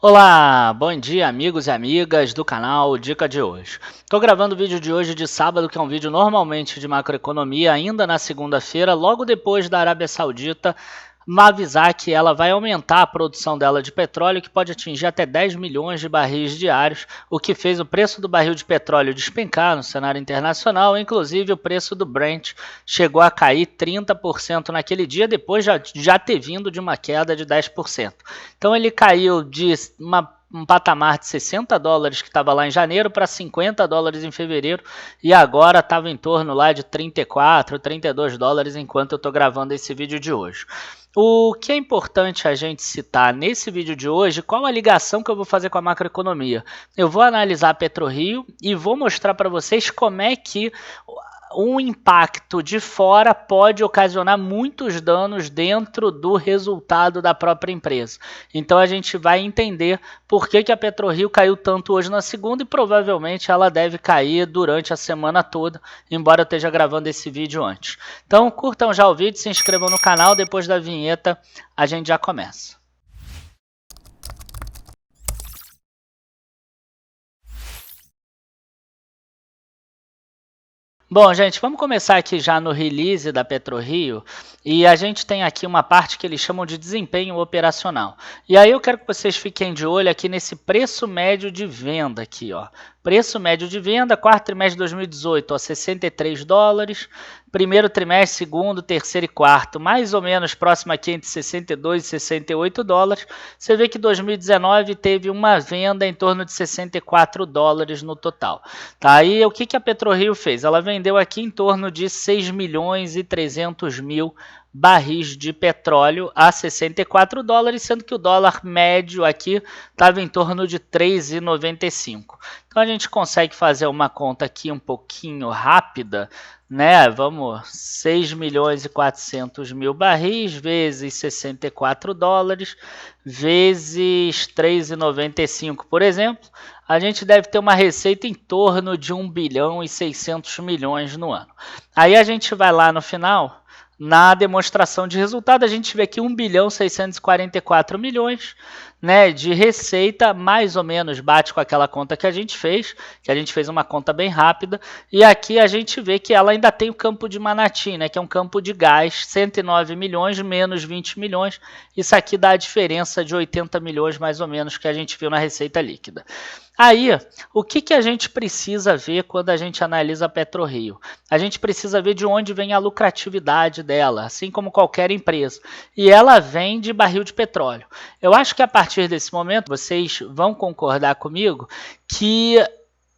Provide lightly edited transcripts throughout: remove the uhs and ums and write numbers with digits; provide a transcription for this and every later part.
Olá, bom dia amigos e amigas do canal Dica de Hoje. Estou gravando o vídeo de hoje de sábado, que é um vídeo normalmente de macroeconomia, ainda na segunda-feira, logo depois da Arábia Saudita avisar que ela vai aumentar a produção dela de petróleo, que pode atingir até 10 milhões de barris diários, o que fez o preço do barril de petróleo despencar no cenário internacional. Inclusive o preço do Brent chegou a cair 30% naquele dia, depois já ter vindo de uma queda de 10%. Então ele caiu de um patamar de 60 dólares que estava lá em janeiro para 50 dólares em fevereiro, e agora estava em torno lá de 34, 32 dólares enquanto eu estou gravando esse vídeo de hoje. O que é importante a gente citar nesse vídeo de hoje, qual a ligação que eu vou fazer com a macroeconomia? Eu vou analisar a PetroRio e vou mostrar para vocês como é que um impacto de fora pode ocasionar muitos danos dentro do resultado da própria empresa. Então a gente vai entender por que a PetroRio caiu tanto hoje na segunda, e provavelmente ela deve cair durante a semana toda, embora eu esteja gravando esse vídeo antes. Então curtam já o vídeo, se inscrevam no canal, depois da vinheta a gente já começa. Bom, gente, vamos começar aqui já no release da PetroRio, e a gente tem aqui uma parte que eles chamam de desempenho operacional. E aí eu quero que vocês fiquem de olho aqui nesse preço médio de venda aqui, ó. Preço médio de venda, quarto trimestre de 2018, ó, 63 dólares. Primeiro trimestre, segundo, terceiro e quarto, mais ou menos próximo aqui entre 62 e 68 dólares. Você vê que 2019 teve uma venda em torno de 64 dólares no total. Tá? Aí o que a PetroRio fez? Ela vendeu aqui em torno de 6 milhões e 300 mil barris de petróleo a 64 dólares, sendo que o dólar médio aqui estava em torno de 3,95. Então a gente consegue fazer uma conta aqui um pouquinho rápida, né? Vamos, 6 milhões e 400 mil barris vezes 64 dólares vezes 3,95, por exemplo, a gente deve ter uma receita em torno de 1 bilhão e 600 milhões no ano. Aí a gente vai lá no final, na demonstração de resultado, a gente vê aqui 1 bilhão 644 milhões, né, de receita, mais ou menos bate com aquela conta que a gente fez uma conta bem rápida, e aqui a gente vê que ela ainda tem o campo de Manati, né, que é um campo de gás, 109 milhões menos 20 milhões, isso aqui dá a diferença de 80 milhões mais ou menos que a gente viu na receita líquida. Aí, o que a gente precisa ver quando a gente analisa a PetroRio? A gente precisa ver de onde vem a lucratividade dela, assim como qualquer empresa. E ela vem de barril de petróleo. Eu acho que a partir desse momento, vocês vão concordar comigo que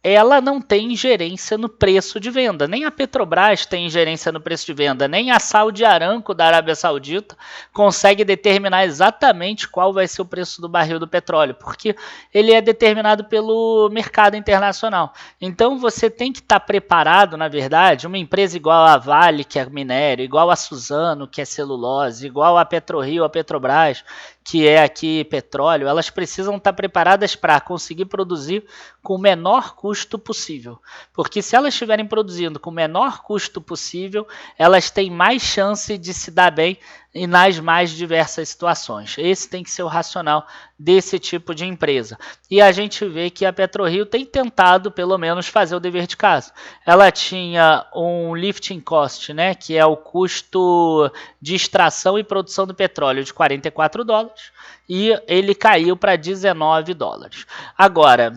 ela não tem ingerência no preço de venda. Nem a Petrobras tem ingerência no preço de venda, nem a Saudi Aramco da Arábia Saudita consegue determinar exatamente qual vai ser o preço do barril do petróleo, porque ele é determinado pelo mercado internacional. Então você tem que estar preparado, na verdade, uma empresa igual a Vale, que é minério, igual a Suzano, que é celulose, igual a PetroRio, a Petrobras, que é aqui petróleo, elas precisam estar preparadas para conseguir produzir com o menor custo possível. Porque se elas estiverem produzindo com o menor custo possível, elas têm mais chance de se dar bem e nas mais diversas situações. Esse tem que ser o racional desse tipo de empresa. E a gente vê que a PetroRio tem tentado, pelo menos, fazer o dever de casa. Ela tinha um lifting cost, né, que é o custo de extração e produção do petróleo, de 44 dólares, e ele caiu para 19 dólares. Agora,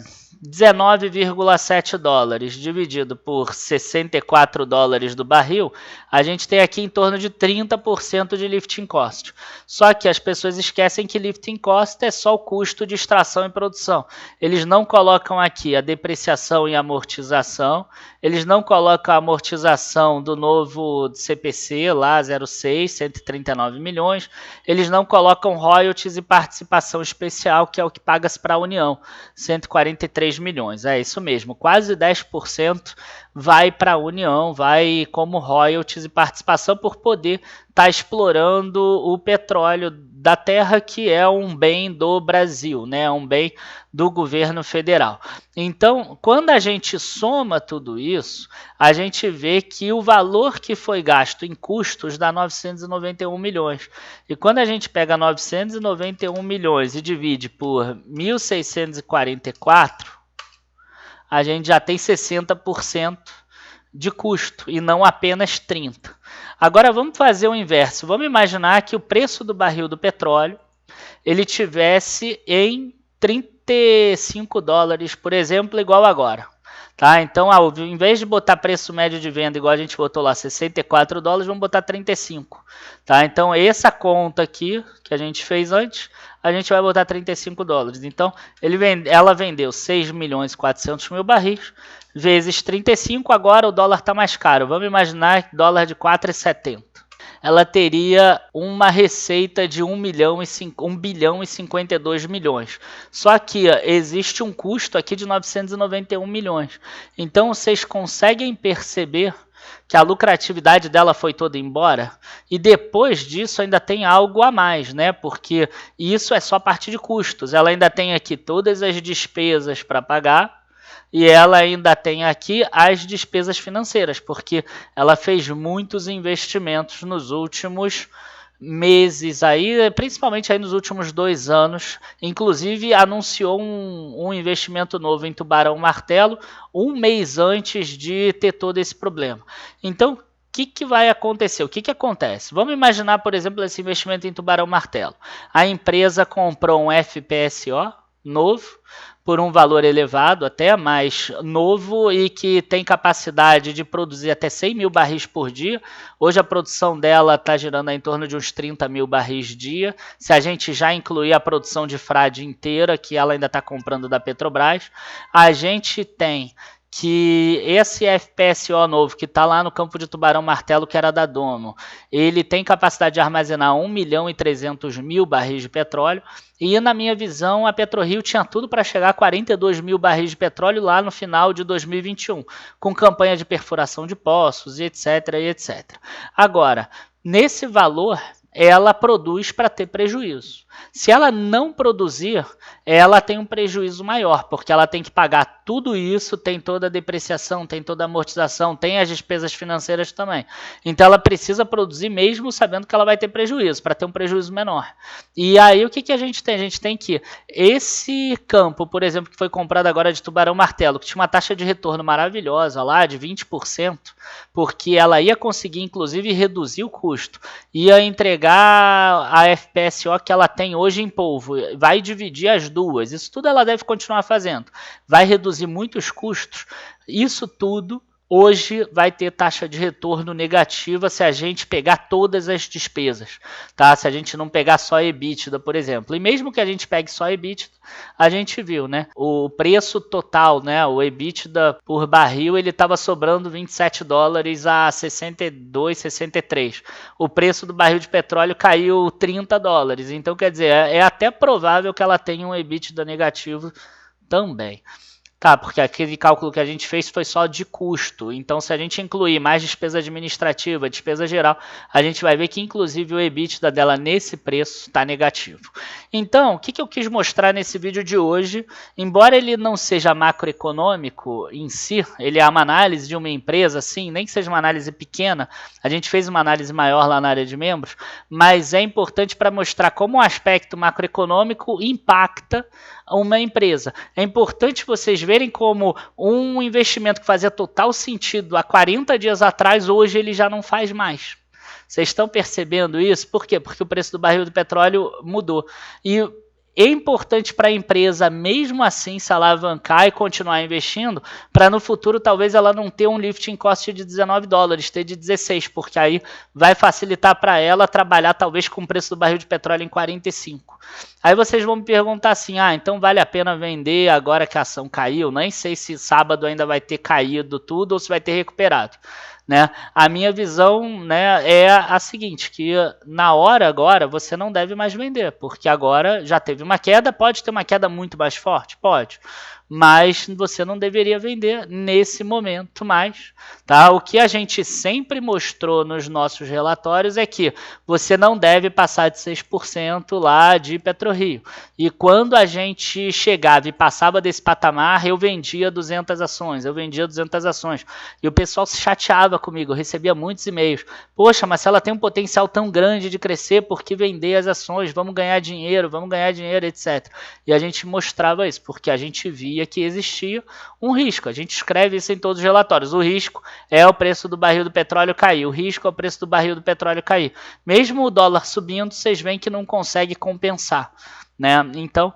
19,7 dólares dividido por 64 dólares do barril, a gente tem aqui em torno de 30% de lifting cost. Só que as pessoas esquecem que lifting cost é só o custo de extração e produção. Eles não colocam aqui a depreciação e amortização, eles não colocam a amortização do novo CPC lá, 06, 139 milhões, eles não colocam royalties e participação especial, que é o que paga-se para a União, 143 milhões, é isso mesmo, quase 10% vai para a União, vai como royalties e participação por poder estar explorando o petróleo da terra, que é um bem do Brasil, né? Um bem do governo federal. Então, quando a gente soma tudo isso, a gente vê que o valor que foi gasto em custos dá 991 milhões. E quando a gente pega 991 milhões e divide por 1.644, a gente já tem 60% de custo e não apenas 30%. Agora vamos fazer o inverso. Vamos imaginar que o preço do barril do petróleo ele tivesse em 35 dólares, por exemplo, igual agora. Tá? Então, ao invés de botar preço médio de venda, igual a gente botou lá, 64 dólares, vamos botar 35. Tá? Então, essa conta aqui, que a gente fez antes, a gente vai botar 35 dólares. Então, ela vendeu 6.400.000 barris, vezes 35, agora o dólar está mais caro. Vamos imaginar dólar de 4,70. Ela teria uma receita de 1 bilhão e 52 milhões. Só que existe um custo aqui de 991 milhões. Então vocês conseguem perceber que a lucratividade dela foi toda embora, e depois disso ainda tem algo a mais, né? Porque isso é só parte de custos. Ela ainda tem aqui todas as despesas para pagar, e ela ainda tem aqui as despesas financeiras, porque ela fez muitos investimentos nos últimos meses, aí, principalmente aí nos últimos 2 anos. Inclusive anunciou um investimento novo em Tubarão Martelo 1 mês antes de ter todo esse problema. Então, o que vai acontecer? O que acontece? Vamos imaginar, por exemplo, esse investimento em Tubarão Martelo. A empresa comprou um FPSO novo, por um valor elevado, até mais novo, e que tem capacidade de produzir até 100 mil barris por dia. Hoje a produção dela está girando em torno de uns 30 mil barris dia. Se a gente já incluir a produção de frade inteira, que ela ainda está comprando da Petrobras, a gente tem que esse FPSO novo, que está lá no campo de Tubarão Martelo, que era da Domo, ele tem capacidade de armazenar 1.300.000 barris de petróleo, e na minha visão a PetroRio tinha tudo para chegar a 42 mil barris de petróleo lá no final de 2021, com campanha de perfuração de poços e etc, e etc. Agora, nesse valor, ela produz para ter prejuízo. Se ela não produzir, ela tem um prejuízo maior, porque ela tem que pagar tudo isso, tem toda a depreciação, tem toda a amortização, tem as despesas financeiras também. Então ela precisa produzir mesmo sabendo que ela vai ter prejuízo, para ter um prejuízo menor. E aí o que a gente tem? A gente tem que esse campo, por exemplo, que foi comprado agora de Tubarão Martelo, que tinha uma taxa de retorno maravilhosa lá, de 20%, porque ela ia conseguir inclusive reduzir o custo, ia entregar a FPSO que ela tem hoje em polvo, vai dividir as duas, isso tudo ela deve continuar fazendo, vai reduzir muitos custos, isso tudo hoje vai ter taxa de retorno negativa se a gente pegar todas as despesas, tá? Se a gente não pegar só EBITDA, por exemplo. E mesmo que a gente pegue só EBITDA, a gente viu, né? O preço total, né? O EBITDA por barril, ele estava sobrando 27 dólares a 62, 63. O preço do barril de petróleo caiu 30 dólares. Então, quer dizer, é até provável que ela tenha um EBITDA negativo também. Tá, porque aquele cálculo que a gente fez foi só de custo. Então, se a gente incluir mais despesa administrativa, despesa geral, a gente vai ver que, inclusive, o EBITDA dela nesse preço está negativo. Então, o que eu quis mostrar nesse vídeo de hoje? Embora ele não seja macroeconômico em si, ele é uma análise de uma empresa, sim, nem que seja uma análise pequena, a gente fez uma análise maior lá na área de membros, mas é importante para mostrar como o aspecto macroeconômico impacta uma empresa. É importante vocês verem como um investimento que fazia total sentido há 40 dias atrás, hoje ele já não faz mais. Vocês estão percebendo isso? Por quê? Porque o preço do barril do petróleo mudou. E é importante para a empresa, mesmo assim, se alavancar e continuar investindo, para no futuro talvez ela não ter um lifting cost de 19 dólares, ter de 16, porque aí vai facilitar para ela trabalhar talvez com o preço do barril de petróleo em 45. Aí vocês vão me perguntar assim, então vale a pena vender agora que a ação caiu? Nem sei se sábado ainda vai ter caído tudo ou se vai ter recuperado. né? A minha visão, né, é a seguinte, que na hora agora você não deve mais vender, porque agora já teve uma queda, pode ter uma queda muito mais forte? Pode. Mas você não deveria vender nesse momento mais, tá? O que a gente sempre mostrou nos nossos relatórios é que você não deve passar de 6% lá de PetroRio. E quando a gente chegava e passava desse patamar, eu vendia 200 ações, E o pessoal se chateava comigo, eu recebia muitos e-mails. Poxa, mas se ela tem um potencial tão grande de crescer, por que vender as ações? Vamos ganhar dinheiro, etc. E a gente mostrava isso, porque a gente via que existia um risco. A gente escreve isso em todos os relatórios. O risco é o preço do barril do petróleo cair. O risco é o preço do barril do petróleo cair. Mesmo o dólar subindo, vocês veem que não consegue compensar, né? Então,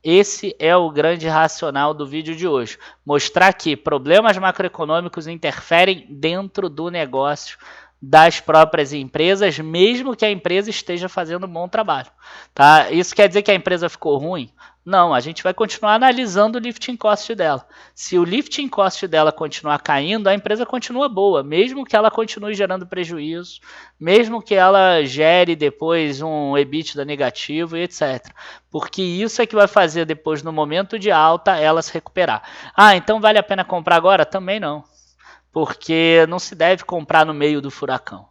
esse é o grande racional do vídeo de hoje. Mostrar que problemas macroeconômicos interferem dentro do negócio das próprias empresas, mesmo que a empresa esteja fazendo um bom trabalho. Tá? Isso quer dizer que a empresa ficou ruim? Não, a gente vai continuar analisando o lifting cost dela. Se o lifting cost dela continuar caindo, a empresa continua boa, mesmo que ela continue gerando prejuízo, mesmo que ela gere depois um EBITDA negativo e etc. Porque isso é que vai fazer depois, no momento de alta, ela se recuperar. Ah, então vale a pena comprar agora? Também não. Porque não se deve comprar no meio do furacão.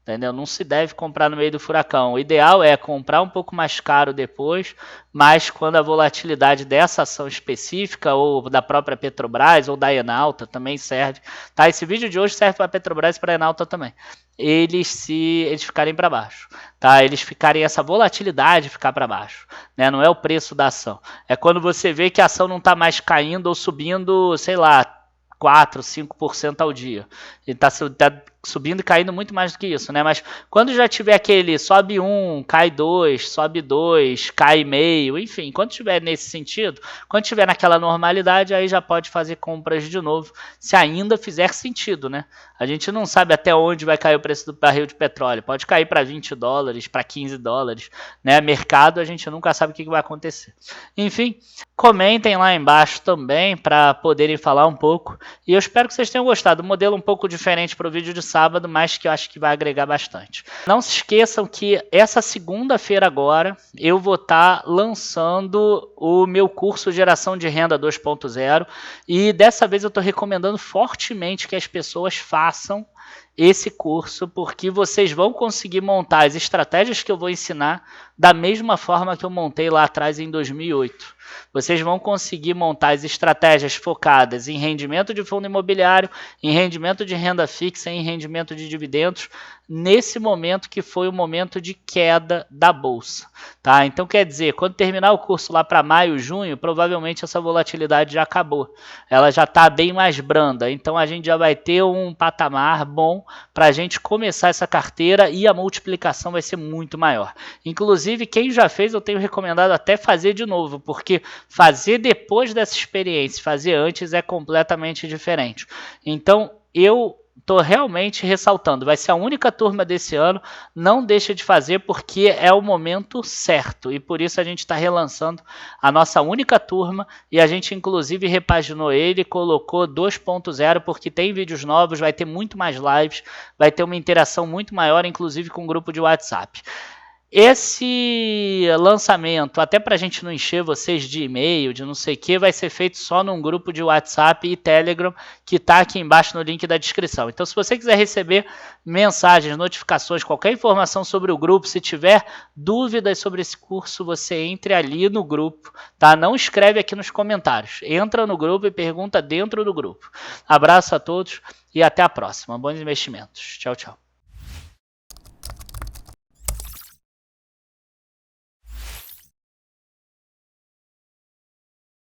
Entendeu? Não se deve comprar no meio do furacão. O ideal é comprar um pouco mais caro depois, mas quando a volatilidade dessa ação específica, ou da própria Petrobras, ou da Enalta, também serve. Tá? Esse vídeo de hoje serve para a Petrobras e para a Enalta também. Eles ficarem para baixo. Tá? Eles ficarem, essa volatilidade ficar para baixo. Né? Não é o preço da ação. É quando você vê que a ação não está mais caindo ou subindo, sei lá, 4, 5% ao dia. Ele está subindo e caindo muito mais do que isso, né? Mas quando já tiver aquele sobe 1, cai 2, sobe 2, cai meio, enfim, quando tiver nesse sentido, quando tiver naquela normalidade, aí já pode fazer compras de novo, se ainda fizer sentido, né? A gente não sabe até onde vai cair o preço do barril de petróleo. Pode cair para $20, para $15, né? Mercado, a gente nunca sabe o que vai acontecer. Enfim, comentem lá embaixo também para poderem falar um pouco. E eu espero que vocês tenham gostado. Um modelo um pouco diferente para o vídeo de sábado, mas que eu acho que vai agregar bastante. Não se esqueçam que essa segunda-feira agora eu vou estar lançando o meu curso Geração de Renda 2.0 e dessa vez eu estou recomendando fortemente que as pessoas façam esse curso, porque vocês vão conseguir montar as estratégias que eu vou ensinar da mesma forma que eu montei lá atrás em 2008. Vocês vão conseguir montar as estratégias focadas em rendimento de fundo imobiliário, em rendimento de renda fixa, em rendimento de dividendos, nesse momento que foi o momento de queda da bolsa. Tá? Então quer dizer, quando terminar o curso lá para maio, junho, provavelmente essa volatilidade já acabou. Ela já está bem mais branda, então a gente já vai ter um patamar bom para a gente começar essa carteira e a multiplicação vai ser muito maior. Inclusive, quem já fez, eu tenho recomendado até fazer de novo, porque fazer depois dessa experiência, fazer antes é completamente diferente. Então, eu estou realmente ressaltando, vai ser a única turma desse ano, não deixa de fazer porque é o momento certo e por isso a gente está relançando a nossa única turma e a gente inclusive repaginou ele, colocou 2.0 porque tem vídeos novos, vai ter muito mais lives, vai ter uma interação muito maior, inclusive com o grupo de WhatsApp. Esse lançamento, até para a gente não encher vocês de e-mail, de não sei o que, vai ser feito só num grupo de WhatsApp e Telegram que está aqui embaixo no link da descrição. Então, se você quiser receber mensagens, notificações, qualquer informação sobre o grupo, se tiver dúvidas sobre esse curso, você entre ali no grupo, tá? Não escreve aqui nos comentários. Entra no grupo e pergunta dentro do grupo. Abraço a todos e até a próxima. Bons investimentos. Tchau, tchau.